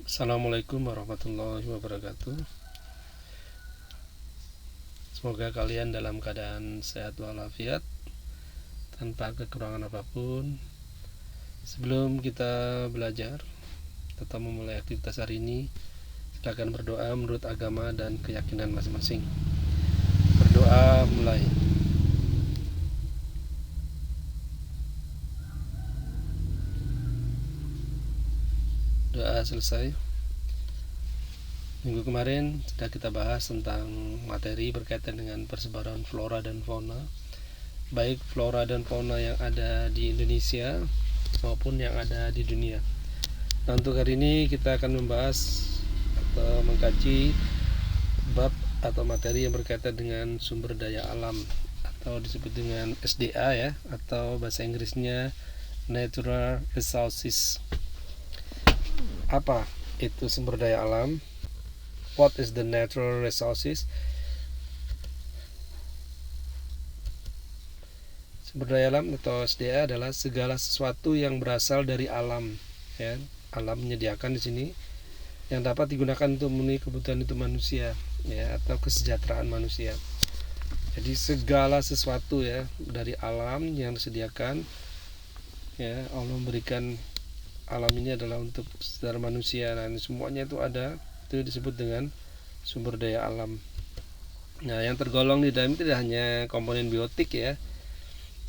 Assalamualaikum warahmatullahi wabarakatuh. Semoga kalian dalam keadaan sehat walafiat tanpa kekurangan apapun. Sebelum kita belajar atau memulai aktivitas hari ini, silakan berdoa menurut agama dan keyakinan masing-masing. Berdoa mulai. Doa selesai. Minggu kemarin sudah kita bahas tentang materi berkaitan dengan persebaran flora dan fauna, baik flora dan fauna yang ada di Indonesia maupun yang ada di dunia. Nah, untuk hari ini kita akan membahas atau mengkaji bab atau materi yang berkaitan dengan sumber daya alam atau disebut dengan SDA ya, atau bahasa Inggrisnya Natural Resources. Apa itu sumber daya alam? What is the natural resources? Sumber daya alam atau SDA adalah segala sesuatu yang berasal dari alam, ya. Alam menyediakan di sini yang dapat digunakan untuk memenuhi kebutuhan hidup manusia, ya, atau kesejahteraan manusia. Jadi segala sesuatu ya dari alam yang disediakan, ya, Allah memberikan alam ini adalah untuk kesejahteraan manusia. Nah, ini semuanya itu ada, itu disebut dengan sumber daya alam. Nah, yang tergolong di dalam itu tidak hanya komponen biotik ya,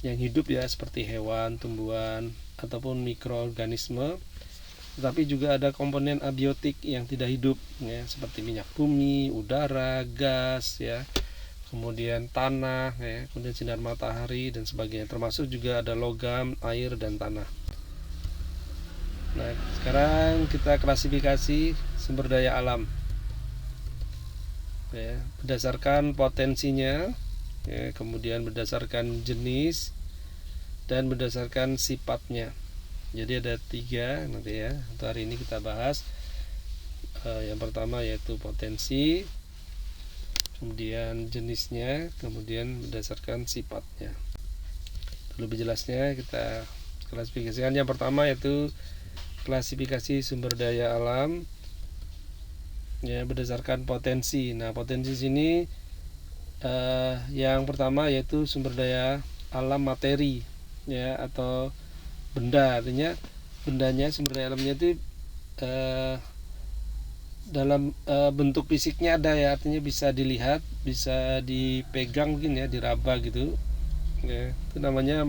yang hidup ya, seperti hewan, tumbuhan, ataupun mikroorganisme, tetapi juga ada komponen abiotik yang tidak hidup ya, seperti minyak bumi, udara, gas ya, kemudian tanah ya, kemudian sinar matahari dan sebagainya, termasuk juga ada logam, air, dan tanah. Nah, sekarang kita klasifikasi sumber daya alam ya, berdasarkan potensinya ya, kemudian berdasarkan jenis dan berdasarkan sifatnya. Jadi ada 3 nanti ya, untuk hari ini kita bahas. Yang pertama yaitu potensi, kemudian jenisnya, kemudian berdasarkan sifatnya. Lebih jelasnya kita klasifikasikan. Yang pertama yaitu klasifikasi sumber daya alam ya, berdasarkan potensi. Nah, potensi sini yang pertama yaitu sumber daya alam materi ya, atau benda. Artinya bendanya, sumber daya alamnya itu dalam bentuk fisiknya ada ya, artinya bisa dilihat, bisa dipegang mungkin ya, diraba gitu ya. Itu namanya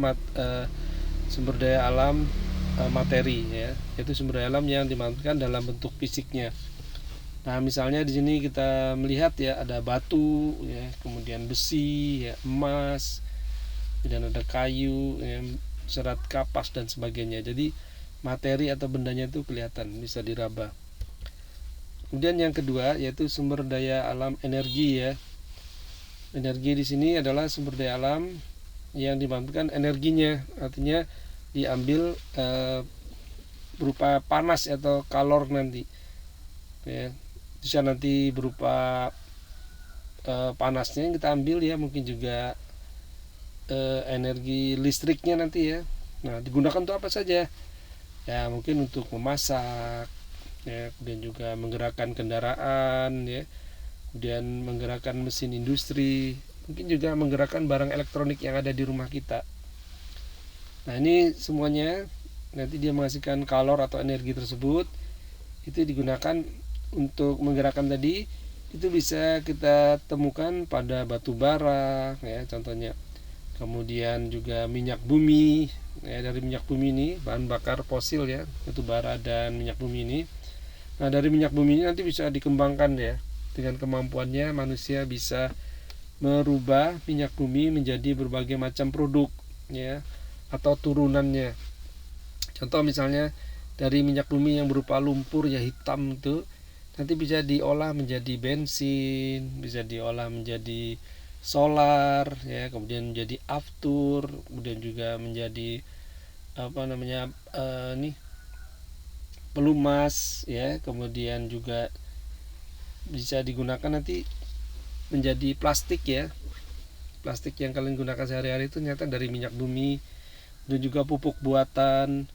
sumber daya alam materi ya, yaitu sumber daya alam yang dimanfaatkan dalam bentuk fisiknya. Nah, misalnya di sini kita melihat ya, ada batu ya, kemudian besi ya, emas, dan ada kayu ya, serat kapas dan sebagainya. Jadi materi atau bendanya itu kelihatan, bisa diraba. Kemudian yang kedua yaitu sumber daya alam energi ya. Energi di sini adalah sumber daya alam yang dimanfaatkan energinya, artinya diambil berupa panas atau kalor nanti ya, bisa nanti berupa panasnya yang kita ambil ya, mungkin juga energi listriknya nanti ya. Nah, digunakan untuk apa saja ya, mungkin untuk memasak ya, kemudian juga menggerakkan kendaraan ya, kemudian menggerakkan mesin industri, mungkin juga menggerakkan barang elektronik yang ada di rumah kita. Nah, ini semuanya nanti dia menghasilkan kalor atau energi tersebut, itu digunakan untuk menggerakkan tadi. Itu bisa kita temukan pada batu bara ya, contohnya. Kemudian juga minyak bumi ya, dari minyak bumi ini, bahan bakar fosil ya, batu bara dan minyak bumi ini. Nah, dari minyak bumi ini nanti bisa dikembangkan ya, dengan kemampuannya manusia bisa merubah minyak bumi menjadi berbagai macam produk ya, atau turunannya. Contoh misalnya dari minyak bumi yang berupa lumpur ya, hitam itu, nanti bisa diolah menjadi bensin, bisa diolah menjadi solar ya, kemudian menjadi aftur, kemudian juga menjadi pelumas ya, kemudian juga bisa digunakan nanti menjadi plastik ya. Plastik yang kalian gunakan sehari-hari itu ternyata dari minyak bumi. Dan juga pupuk buatan,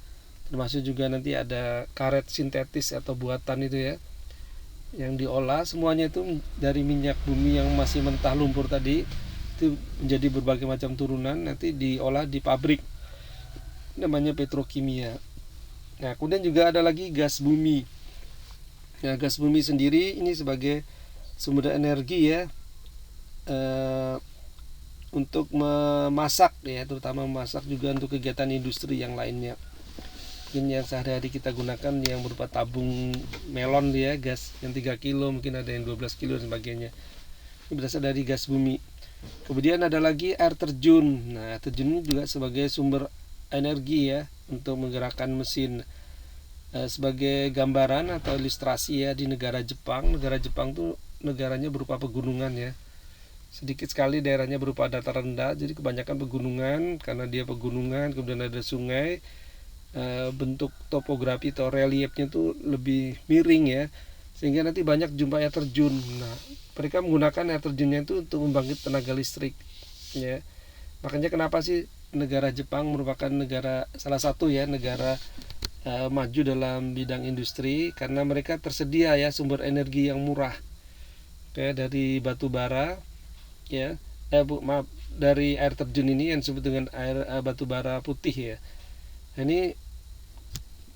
termasuk juga nanti ada karet sintetis atau buatan itu ya, yang diolah. Semuanya itu dari minyak bumi yang masih mentah lumpur tadi itu menjadi berbagai macam turunan, nanti diolah di pabrik namanya petrokimia. Nah, kemudian juga ada lagi gas bumi. Nah, gas bumi sendiri ini sebagai sumber energi ya, untuk memasak ya, terutama memasak, juga untuk kegiatan industri yang lainnya. Mungkin yang sehari-hari kita gunakan yang berupa tabung melon ya, gas yang 3 kilo, mungkin ada yang 12 kilo dan sebagainya. Ini berasal dari gas bumi. Kemudian ada lagi air terjun. Nah, air terjun ini juga sebagai sumber energi ya, untuk menggerakkan mesin. Sebagai gambaran atau ilustrasi ya, di negara Jepang tuh negaranya berupa pegunungan ya. Sedikit sekali daerahnya berupa dataran rendah, jadi kebanyakan pegunungan. Karena dia pegunungan, kemudian ada sungai, bentuk topografi atau reliefnya tuh lebih miring ya, sehingga nanti banyak jumpa air terjun. Nah, mereka menggunakan air terjunnya itu untuk membangkit tenaga listrik ya. Makanya kenapa sih negara Jepang merupakan salah satu ya negara maju dalam bidang industri, karena mereka tersedia ya sumber energi yang murah ya, dari batu bara ya, dari air terjun ini yang disebut dengan air batu bara putih ya. Nah, ini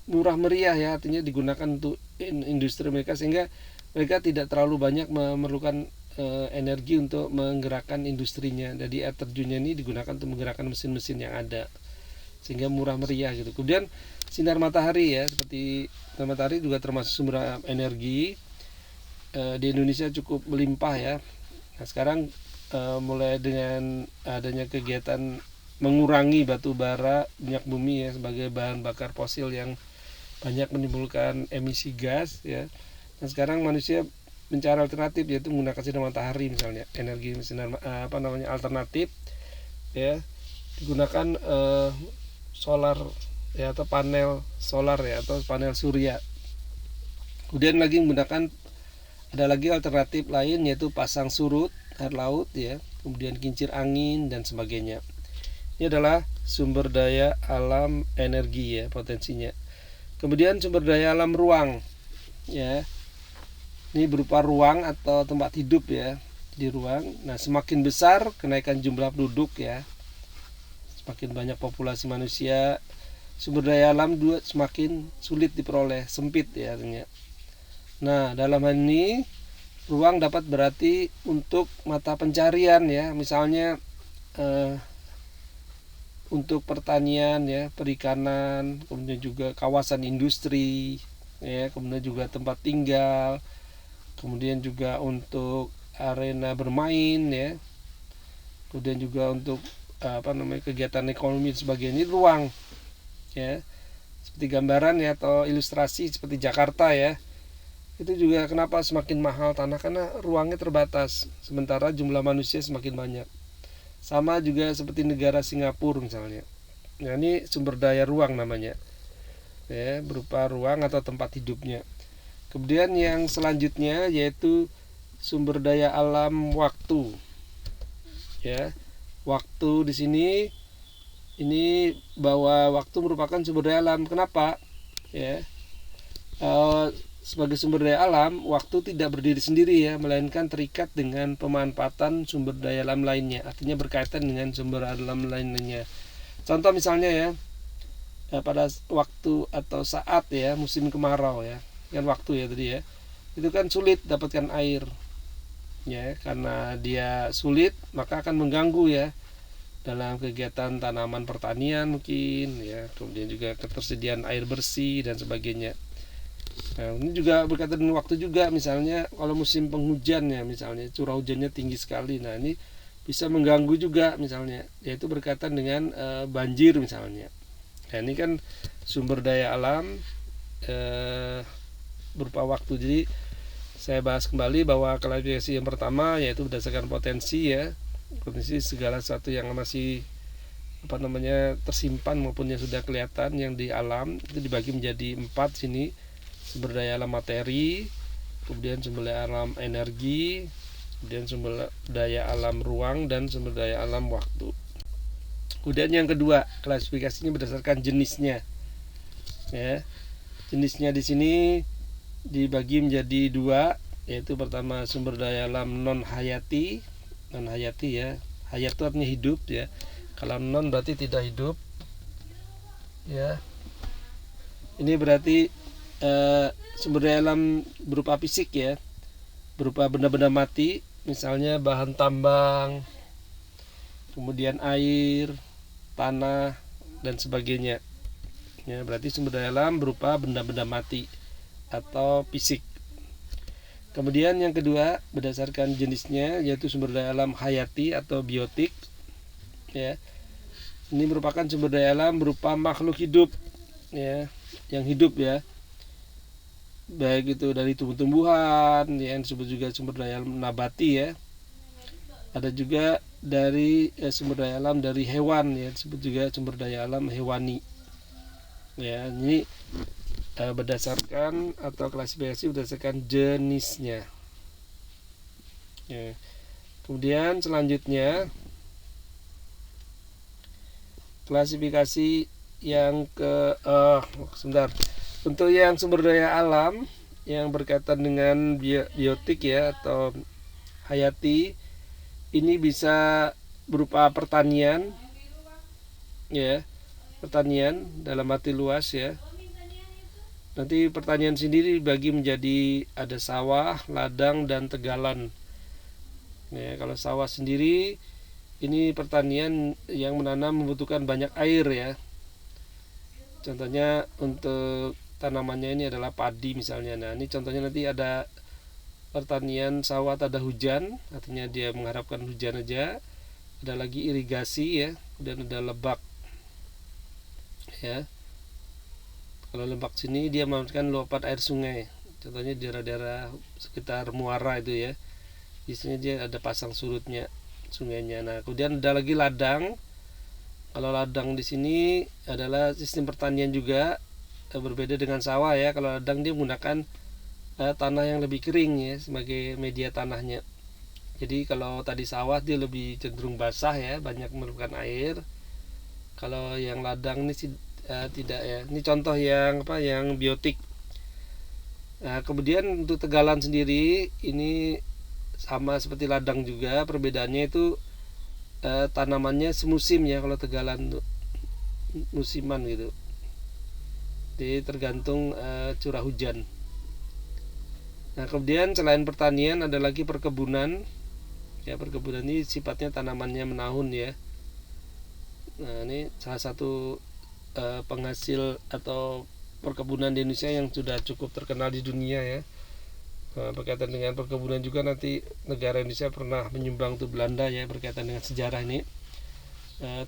murah meriah ya, artinya digunakan untuk industri mereka, sehingga mereka tidak terlalu banyak memerlukan energi untuk menggerakkan industrinya. Jadi air terjunnya ini digunakan untuk menggerakkan mesin-mesin yang ada, sehingga murah meriah gitu. Kemudian sinar matahari ya, seperti sinar matahari juga termasuk sumber energi. Di Indonesia cukup melimpah ya. Nah, sekarang mulai dengan adanya kegiatan mengurangi batu bara, minyak bumi ya, sebagai bahan bakar fosil yang banyak menimbulkan emisi gas ya. Dan sekarang manusia mencari alternatif, yaitu menggunakan sinar matahari misalnya, energi sinar alternatif ya, digunakan solar ya, atau panel solar ya, atau panel surya. Kemudian lagi menggunakan, ada lagi alternatif lain, yaitu pasang surut air laut ya, kemudian kincir angin dan sebagainya. Ini adalah sumber daya alam energi ya, potensinya. Kemudian sumber daya alam ruang ya, ini berupa ruang atau tempat hidup ya, di ruang. Nah, semakin besar kenaikan jumlah penduduk ya, semakin banyak populasi manusia, sumber daya alam juga semakin sulit diperoleh, sempit ya artinya. Nah, dalam hal ini ruang dapat berarti untuk mata pencarian ya, misalnya untuk pertanian ya, perikanan, kemudian juga kawasan industri ya, kemudian juga tempat tinggal, kemudian juga untuk arena bermain ya, kemudian juga untuk kegiatan ekonomi dan sebagainya. Ini ruang ya, seperti gambaran ya atau ilustrasi seperti Jakarta ya. Itu juga kenapa semakin mahal tanah, karena ruangnya terbatas, sementara jumlah manusia semakin banyak. Sama juga seperti negara Singapura misalnya. Nah, ini sumber daya ruang namanya ya, berupa ruang atau tempat hidupnya. Kemudian yang selanjutnya yaitu sumber daya alam waktu ya. Waktu di sini ini bahwa waktu merupakan sumber daya alam. Kenapa ya? Sebagai sumber daya alam, waktu tidak berdiri sendiri ya, melainkan terikat dengan pemanfaatan sumber daya alam lainnya. Artinya berkaitan dengan sumber alam lainnya. Contoh misalnya ya, pada waktu atau saat ya musim kemarau ya, kan waktu ya tadi ya, itu kan sulit dapatkan air ya, karena dia sulit maka akan mengganggu ya dalam kegiatan tanaman pertanian mungkin ya, kemudian juga ketersediaan air bersih dan sebagainya. Nah, ini juga berkaitan dengan waktu juga, misalnya kalau musim penghujan ya, misalnya curah hujannya tinggi sekali. Nah, ini bisa mengganggu juga misalnya, yaitu berkaitan dengan banjir misalnya. Nah, ini kan sumber daya alam berupa waktu. Jadi saya bahas kembali bahwa klasifikasi yang pertama yaitu berdasarkan potensi ya, potensi segala sesuatu yang masih tersimpan maupun yang sudah kelihatan yang di alam, itu dibagi menjadi 4 sini. Sumber daya alam materi, kemudian sumber daya alam energi, kemudian sumber daya alam ruang, dan sumber daya alam waktu. Kemudian yang kedua, klasifikasinya berdasarkan jenisnya ya. Jenisnya di sini dibagi menjadi dua, yaitu pertama sumber daya alam non hayati ya. Hayat itu artinya hidup ya. Kalau non berarti tidak hidup ya. Ini berarti sumber daya alam berupa fisik ya, berupa benda-benda mati, misalnya bahan tambang, kemudian air, tanah, dan sebagainya ya. Berarti sumber daya alam berupa benda-benda mati atau fisik. Kemudian yang kedua, berdasarkan jenisnya, yaitu sumber daya alam hayati atau biotik ya. Ini merupakan sumber daya alam berupa makhluk hidup ya, yang hidup ya, baik itu dari tumbuh-tumbuhan ya, yang disebut juga sumber daya alam nabati ya. Ada juga dari sumber daya alam dari hewan ya, disebut juga sumber daya alam hewani ya. Ini berdasarkan atau klasifikasi berdasarkan jenisnya ya. Kemudian selanjutnya klasifikasi yang sebentar. Untuk yang sumber daya alam yang berkaitan dengan biotik ya atau hayati, ini bisa berupa pertanian ya, pertanian dalam arti luas ya. Nanti pertanian sendiri dibagi menjadi ada sawah, ladang, dan tegalan ya. Kalau sawah sendiri ini pertanian yang menanam membutuhkan banyak air ya. Contohnya untuk tanamannya ini adalah padi misalnya. Nah, ini contohnya nanti ada pertanian sawah ada hujan, artinya dia mengharapkan hujan aja. Ada lagi irigasi ya, dan ada lebak ya. Kalau lebak sini dia memanfaatkan luapan air sungai, contohnya di daerah-daerah sekitar muara itu ya. Biasanya dia ada pasang surutnya sungainya. Nah, kemudian ada lagi ladang. Kalau ladang di sini adalah sistem pertanian juga, berbeda dengan sawah ya. Kalau ladang dia menggunakan tanah yang lebih kering ya sebagai media tanahnya. Jadi kalau tadi sawah dia lebih cenderung basah ya, banyak memerlukan air. Kalau yang ladang ini tidak ya. Ini contoh yang yang biotik. Nah, kemudian untuk tegalan sendiri ini sama seperti ladang juga, perbedaannya itu tanamannya semusim ya. Kalau tegalan tuh musiman gitu, jadi tergantung curah hujan. Nah, kemudian selain pertanian ada lagi perkebunan ya. Perkebunan ini sifatnya tanamannya menahun ya. Nah, ini salah satu penghasil atau perkebunan di Indonesia yang sudah cukup terkenal di dunia ya. Berkaitan dengan perkebunan juga, nanti negara Indonesia pernah menyumbang tuh Belanda ya, berkaitan dengan sejarah ini.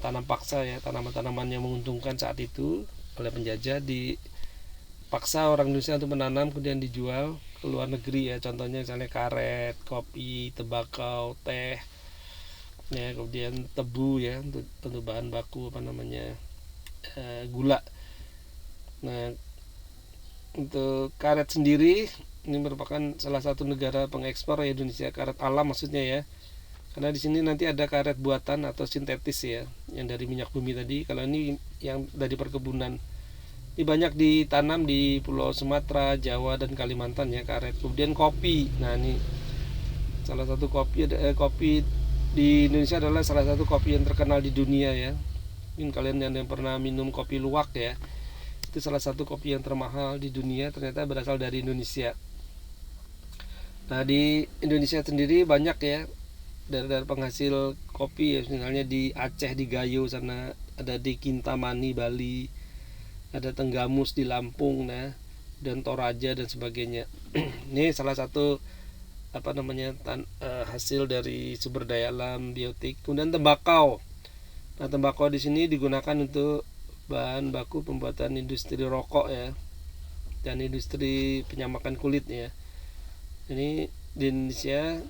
Tanam paksa ya, tanaman-tanaman yang menguntungkan saat itu oleh penjajah dipaksa orang Indonesia untuk menanam kemudian dijual ke luar negeri ya. Contohnya misalnya karet, kopi, tembakau, teh ya, kemudian tebu ya, untuk bahan baku gula. Nah, untuk karet sendiri ini merupakan salah satu negara pengekspor ya Indonesia, karet alam maksudnya ya. Karena di sini nanti ada karet buatan atau sintetis ya, yang dari minyak bumi tadi. Kalau ini yang dari perkebunan. Ini banyak ditanam di Pulau Sumatera, Jawa, dan Kalimantan ya karet. Kemudian kopi. Nah, ini salah satu kopi di Indonesia adalah salah satu kopi yang terkenal di dunia ya. Mungkin kalian yang pernah minum kopi luwak ya, itu salah satu kopi yang termahal di dunia, ternyata berasal dari Indonesia. Nah, di Indonesia sendiri banyak ya daerah penghasil kopi ya, misalnya di Aceh di Gayo sana, ada di Kintamani Bali, ada Tenggamus di Lampung nah, dan Toraja dan sebagainya. Ini salah satu hasil dari sumber daya alam biotik. Kemudian tembakau. Nah, tembakau di sini digunakan untuk bahan baku pembuatan industri rokok ya, dan industri penyamakan kulit ya. Ini di Indonesia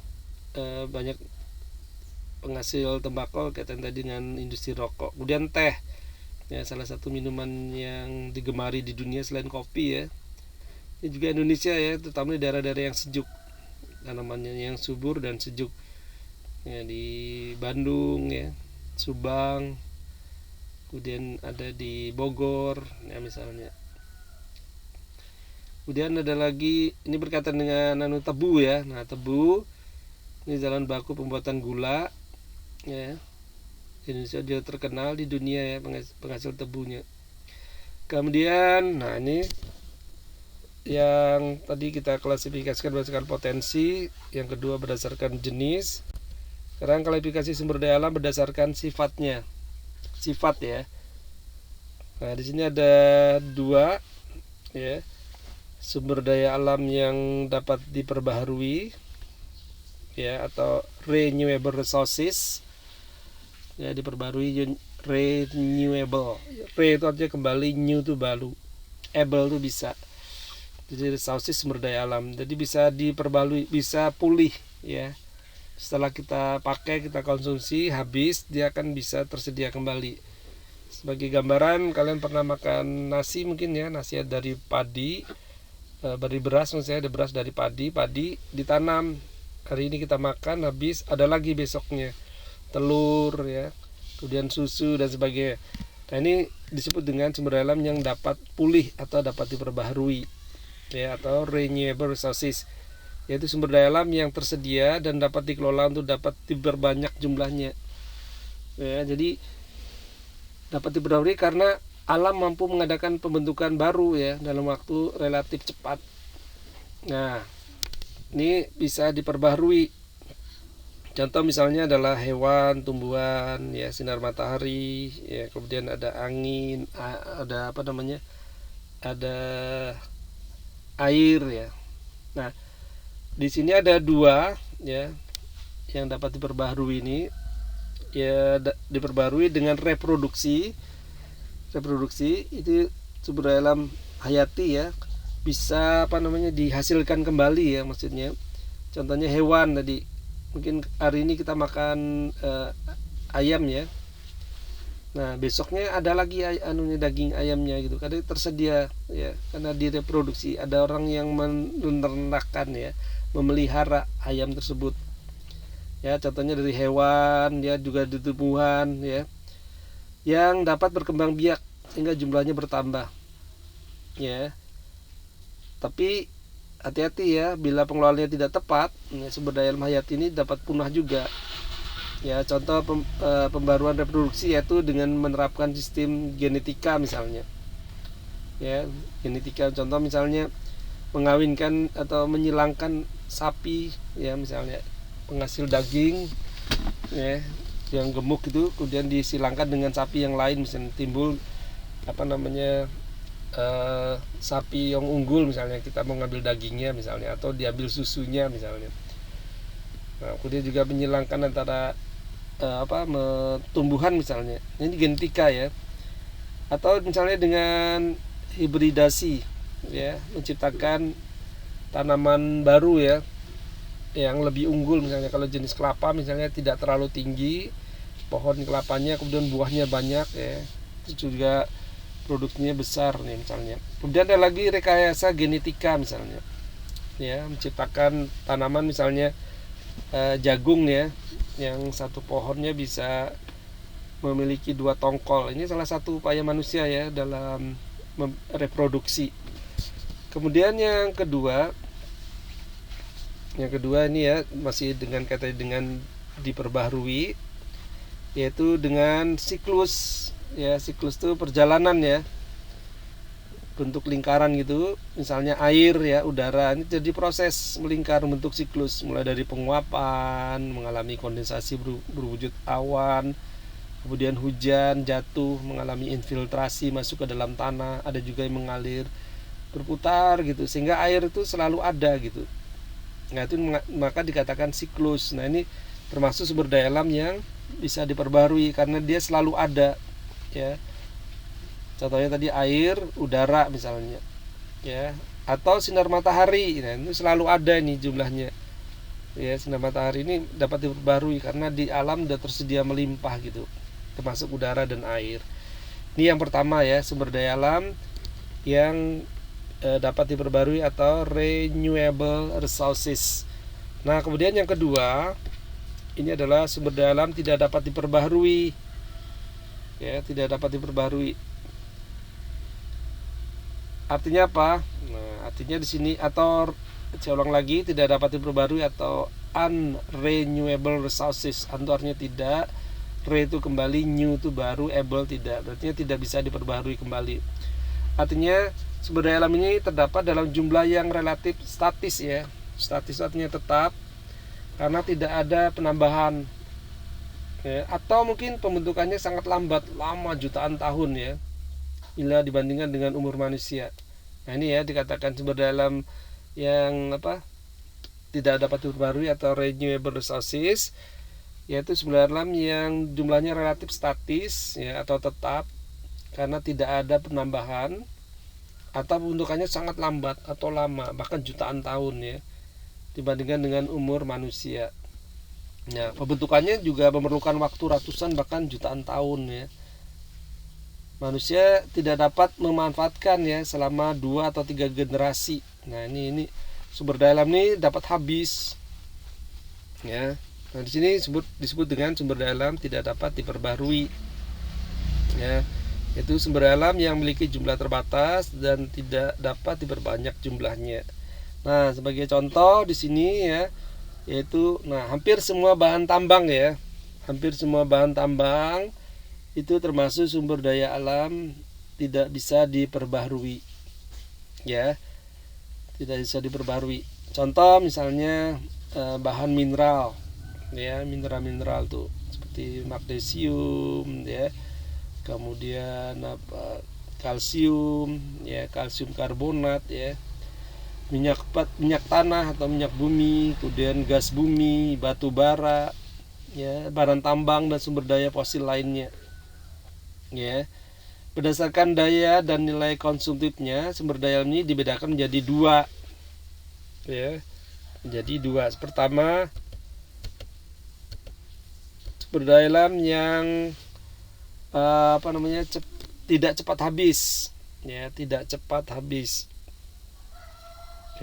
banyak penghasil tembakau kaitan tadi dengan industri rokok. Kemudian teh ya, salah satu minuman yang digemari di dunia selain kopi ya. Ini juga Indonesia ya, terutama di daerah-daerah yang sejuk, tanamannya yang subur dan sejuk ya, di Bandung ya, Subang, kemudian ada di Bogor ya misalnya. Kemudian ada lagi, ini berkaitan dengan tebu ya. Nah, tebu ini jalan baku pembuatan gula ya. Indonesia dia terkenal di dunia ya penghasil tebunya. Kemudian, nah ini yang tadi kita klasifikasikan berdasarkan potensi, yang kedua berdasarkan jenis. Sekarang klasifikasi sumber daya alam berdasarkan sifatnya. Sifat ya. Nah, di sini ada 2 ya. Sumber daya alam yang dapat diperbaharui ya, atau renewable resources ya, diperbarui, renewable. Re itu artinya kembali, new itu baru, able itu bisa. Jadi resources sumber daya alam, jadi bisa diperbarui, bisa pulih ya. Setelah kita pakai, kita konsumsi habis, dia akan bisa tersedia kembali. Sebagai gambaran, kalian pernah makan nasi mungkin ya, nasi dari padi, dari beras, maksudnya ada beras dari padi ditanam. Hari ini kita makan habis, ada lagi besoknya telur ya, kemudian susu dan sebagainya. Nah, ini disebut dengan sumber daya alam yang dapat pulih atau dapat diperbaharui ya, atau renewable resources, yaitu sumber daya alam yang tersedia dan dapat dikelola untuk dapat diperbanyak jumlahnya ya. Jadi dapat diperbaharui karena alam mampu mengadakan pembentukan baru ya dalam waktu relatif cepat. Nah, ini bisa diperbaharui. Contoh misalnya adalah hewan, tumbuhan, ya, sinar matahari, ya, kemudian ada angin, ada ada air ya. Nah, di sini ada 2 ya yang dapat diperbaharui ini ya, diperbaharui dengan reproduksi itu sumber daya alam hayati ya, bisa dihasilkan kembali ya, maksudnya contohnya hewan tadi, mungkin hari ini kita makan ayam ya, nah besoknya ada lagi daging ayamnya gitu, karena tersedia ya, karena direproduksi, ada orang yang menernakan ya, memelihara ayam tersebut ya. Contohnya dari hewan ya, juga di tumbuhan ya, yang dapat berkembang biak sehingga jumlahnya bertambah ya. Tapi hati-hati ya, bila pengelolaannya tidak tepat ya, sumber daya alam hayati ini dapat punah juga ya. Contoh pembaruan reproduksi yaitu dengan menerapkan sistem genetika misalnya ya, genetika. Contoh misalnya mengawinkan atau menyilangkan sapi ya, misalnya penghasil daging ya, yang gemuk itu kemudian disilangkan dengan sapi yang lain, misalnya timbul sapi yang unggul misalnya, kita mau ngambil dagingnya misalnya, atau diambil susunya misalnya. Nah, kemudian juga menyilangkan antara tumbuhan misalnya, ini genetika ya. Atau misalnya dengan hibridasi ya, menciptakan tanaman baru ya yang lebih unggul, misalnya kalau jenis kelapa misalnya tidak terlalu tinggi pohon kelapanya, kemudian buahnya banyak ya, itu juga produknya besar nih misalnya. Kemudian ada lagi rekayasa genetika misalnya ya, menciptakan tanaman misalnya jagung ya, yang satu pohonnya bisa memiliki 2 tongkol. Ini salah satu upaya manusia ya dalam reproduksi. Kemudian yang kedua ini ya, masih dengan diperbaharui, yaitu dengan siklus ya. Siklus itu perjalanan ya, bentuk lingkaran gitu. Misalnya air ya, udara, ini jadi proses melingkar bentuk siklus, mulai dari penguapan, mengalami kondensasi berwujud awan, kemudian hujan jatuh, mengalami infiltrasi masuk ke dalam tanah, ada juga yang mengalir, berputar gitu, sehingga air itu selalu ada gitu. Nah, itu maka dikatakan siklus. Nah, ini termasuk sumber daya alam yang bisa diperbarui karena dia selalu ada ya. Contohnya tadi air, udara misalnya ya, atau sinar matahari. Nah, itu selalu ada nih jumlahnya ya. Sinar matahari ini dapat diperbarui karena di alam sudah tersedia melimpah gitu, termasuk udara dan air. Ini yang pertama ya, sumber daya alam yang dapat diperbarui atau renewable resources. Nah, kemudian yang kedua ini adalah sumber daya alam tidak dapat diperbaharui ya, tidak dapat diperbaharui. Artinya apa? Nah, artinya di sini, atau saya ulang lagi, tidak dapat diperbarui atau unrenewable resources. Itu artinya tidak, re itu kembali, new itu baru, able tidak, artinya tidak bisa diperbarui kembali. Artinya sumber daya alam ini terdapat dalam jumlah yang relatif statis ya. Statis artinya tetap, karena tidak ada penambahan ya, atau mungkin pembentukannya sangat lambat, lama jutaan tahun ya, bila dibandingkan dengan umur manusia. Nah ini ya dikatakan sumber daya alam yang tidak dapat diperbarui atau renewable resources, yaitu sumber daya alam yang jumlahnya relatif statis ya, atau tetap, karena tidak ada penambahan, atau pembentukannya sangat lambat atau lama, bahkan jutaan tahun ya, dibandingkan dengan umur manusia. Nah, pembentukannya juga memerlukan waktu ratusan bahkan jutaan tahun ya. Manusia tidak dapat memanfaatkan ya selama 2 atau 3 generasi. Nah, ini sumber daya alam ini dapat habis. Ya. Nah, di sini disebut dengan sumber daya alam tidak dapat diperbarui. Ya. Itu sumber daya alam yang memiliki jumlah terbatas dan tidak dapat diperbanyak jumlahnya. Nah, sebagai contoh di sini ya, yaitu hampir semua bahan tambang ya. Hampir semua bahan tambang itu termasuk sumber daya alam tidak bisa diperbaharui ya, tidak bisa diperbaharui. Contoh misalnya bahan mineral ya, mineral tuh seperti magnesium ya, kemudian kalsium ya, kalsium karbonat ya, minyak tanah atau minyak bumi, kemudian gas bumi, batu bara ya, barang tambang dan sumber daya fosil lainnya ya. Berdasarkan daya dan nilai konsumtifnya, sumber daya ini dibedakan menjadi 2 ya, menjadi 2. Pertama, sumber daya alam yang tidak cepat habis ya, tidak cepat habis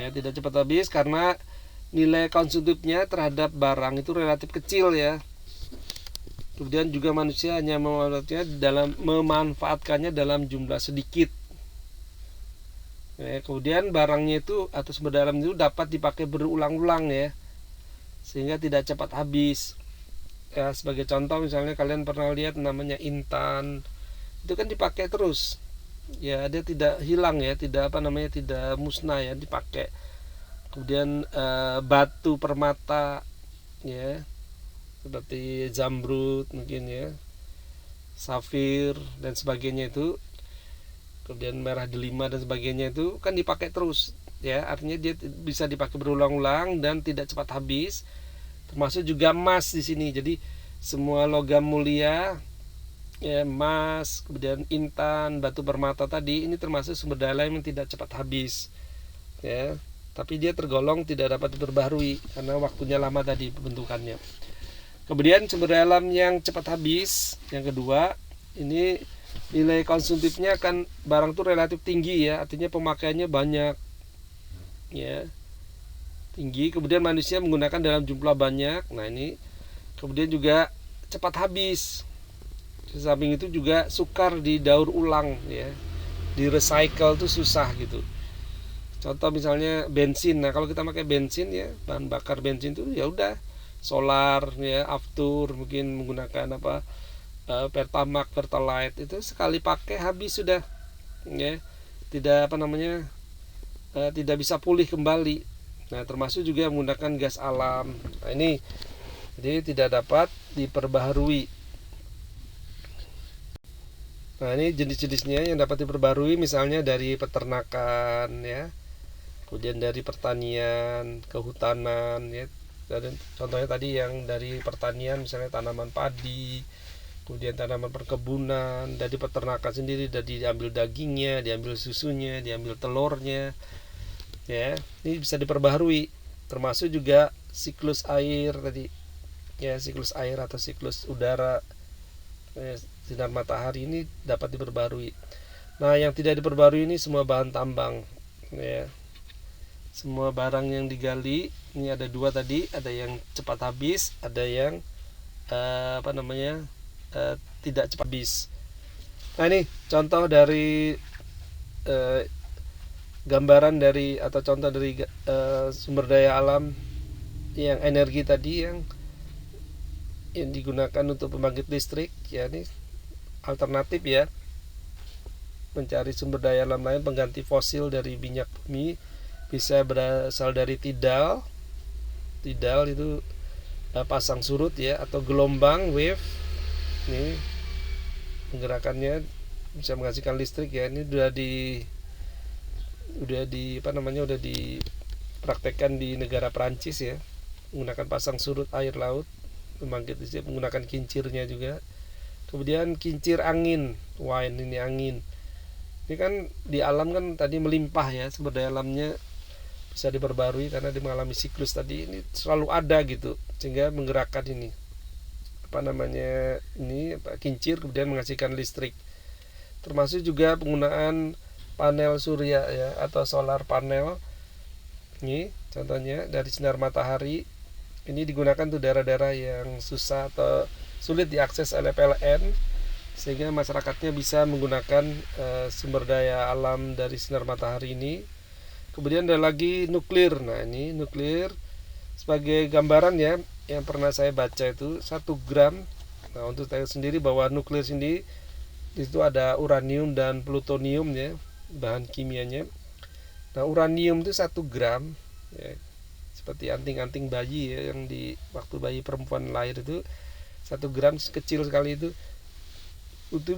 ya, tidak cepat habis karena nilai konsumtifnya terhadap barang itu relatif kecil ya. Kemudian juga manusia hanya memanfaatkannya dalam jumlah sedikit ya, kemudian barangnya itu atau sumber daya alam itu dapat dipakai berulang-ulang ya, sehingga tidak cepat habis ya. Sebagai contoh misalnya kalian pernah lihat namanya intan, itu kan dipakai terus ya, dia tidak hilang ya, tidak tidak musnah ya, dipakai. Kemudian batu permata ya, seperti zamrud mungkin ya, safir dan sebagainya itu, kemudian merah delima dan sebagainya itu kan dipakai terus ya, artinya dia bisa dipakai berulang-ulang dan tidak cepat habis. Termasuk juga emas di sini. Jadi semua logam mulia ya, emas, kemudian intan, batu permata tadi, ini termasuk sumber daya alam yang tidak cepat habis ya, tapi dia tergolong tidak dapat diperbaharui karena waktunya lama tadi pembentukannya. Kemudian sumber daya alam yang cepat habis yang kedua, ini nilai konsumtifnya kan barang itu relatif tinggi ya, artinya pemakaiannya banyak ya, tinggi, kemudian manusia menggunakan dalam jumlah banyak. Nah ini kemudian juga cepat habis. Di samping itu juga sukar didaur ulang ya, di recycle tuh susah gitu. Contoh misalnya bensin. Nah kalau kita pakai bensin ya, bahan bakar bensin tuh ya udah solar ya, aftur, mungkin menggunakan pertamax, pertalite, itu sekali pakai habis sudah ya, tidak tidak bisa pulih kembali. Nah termasuk juga menggunakan gas alam. Nah ini jadi tidak dapat diperbaharui. Nah ini jenis-jenisnya yang dapat diperbaharui, misalnya dari peternakan ya, kemudian dari pertanian, kehutanan ya. Dan contohnya tadi yang dari pertanian misalnya tanaman padi, kemudian tanaman perkebunan. Dari peternakan sendiri dari diambil dagingnya, diambil susunya, diambil telurnya ya, ini bisa diperbaharui. Termasuk juga siklus air tadi ya, siklus air atau siklus udara ya, sinar matahari ini dapat diperbarui. Nah yang tidak diperbarui ini semua bahan tambang ya, semua barang yang digali. Ini ada 2 tadi, ada yang cepat habis, ada yang tidak cepat habis. Nah ini contoh dari gambaran dari atau contoh dari sumber daya alam yang energi tadi yang digunakan untuk pembangkit listrik, ya ini alternatif ya, mencari sumber daya alam lain pengganti fosil dari minyak bumi. Bisa berasal dari tidal itu pasang surut ya, atau gelombang wave. Ini penggerakannya bisa menghasilkan listrik ya. Ini udah dipraktekkan di negara Perancis ya, menggunakan pasang surut air laut membangkit listrik menggunakan kincirnya juga. Kemudian kincir angin, wind, ini angin. Ini kan di alam kan tadi melimpah ya, sumber daya alamnya bisa diperbarui karena dia mengalami siklus tadi, ini selalu ada gitu, sehingga menggerakkan ini kincir kemudian menghasilkan listrik. Termasuk juga penggunaan panel surya ya, atau solar panel. Ini contohnya dari sinar matahari. Ini digunakan untuk daerah-daerah yang susah atau sulit diakses oleh PLN, sehingga masyarakatnya bisa menggunakan sumber daya alam dari sinar matahari ini. Kemudian ada lagi nuklir. Nah, ini nuklir sebagai gambaran ya, yang pernah saya baca itu 1 gram. Nah, untuk saya sendiri bahwa nuklir sendiri itu ada uranium dan plutonium ya, bahan kimianya. Nah, uranium itu 1 gram ya, seperti anting-anting bayi ya, yang di waktu bayi perempuan lahir itu 1 gram kecil sekali itu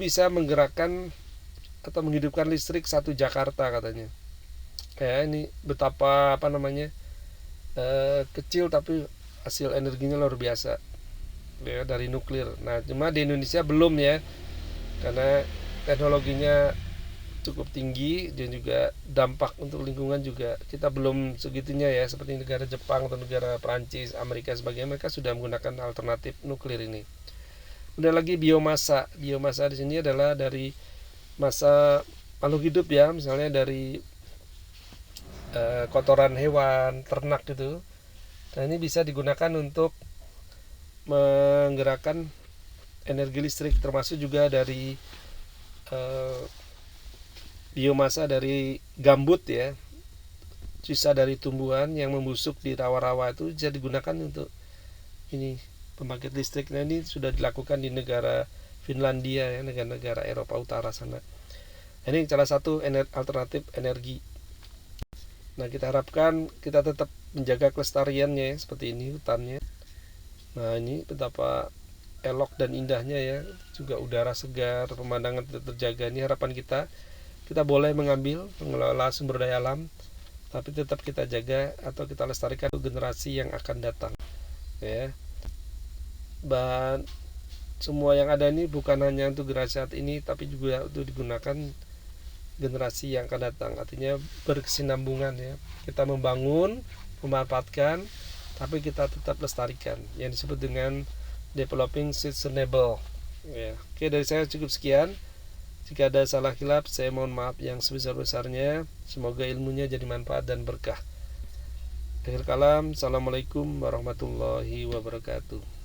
bisa menggerakkan atau menghidupkan listrik 1 Jakarta katanya. Ya, ini betapa kecil tapi hasil energinya luar biasa ya, dari nuklir. Nah, cuma di Indonesia belum ya, karena teknologinya cukup tinggi dan juga dampak untuk lingkungan juga kita belum segitunya ya, seperti negara Jepang atau negara Perancis, Amerika sebagainya, mereka sudah menggunakan alternatif nuklir ini. Kemudian lagi biomasa. Biomasa di sini adalah dari masa makhluk hidup ya, misalnya dari kotoran hewan, ternak gitu. Nah, ini bisa digunakan untuk menggerakkan energi listrik, termasuk juga dari biomasa dari gambut ya, sisa dari tumbuhan yang membusuk di rawa-rawa itu bisa digunakan untuk ini pembangkit listrik. Nah, ini sudah dilakukan di negara Finlandia ya, negara-negara Eropa Utara sana. Ini salah satu alternatif energi. Nah, kita harapkan kita tetap menjaga kelestariannya ya, seperti ini hutannya. Nah, ini betapa elok dan indahnya ya, juga udara segar, pemandangan tetap terjaga. Ini harapan kita boleh mengambil, mengelola sumber daya alam, tapi tetap kita jaga atau kita lestarikan untuk generasi yang akan datang ya. Dan semua yang ada ini bukan hanya untuk generasi saat ini, tapi juga untuk digunakan generasi yang akan datang. Artinya berkesinambungan ya, kita membangun, memanfaatkan, tapi kita tetap lestarikan, yang disebut dengan developing sustainable ya. Oke, dari saya cukup sekian. Jika ada salah khilaf, saya mohon maaf yang sebesar-besarnya. Semoga ilmunya jadi manfaat dan berkah. Akhir kalam, assalamualaikum warahmatullahi wabarakatuh.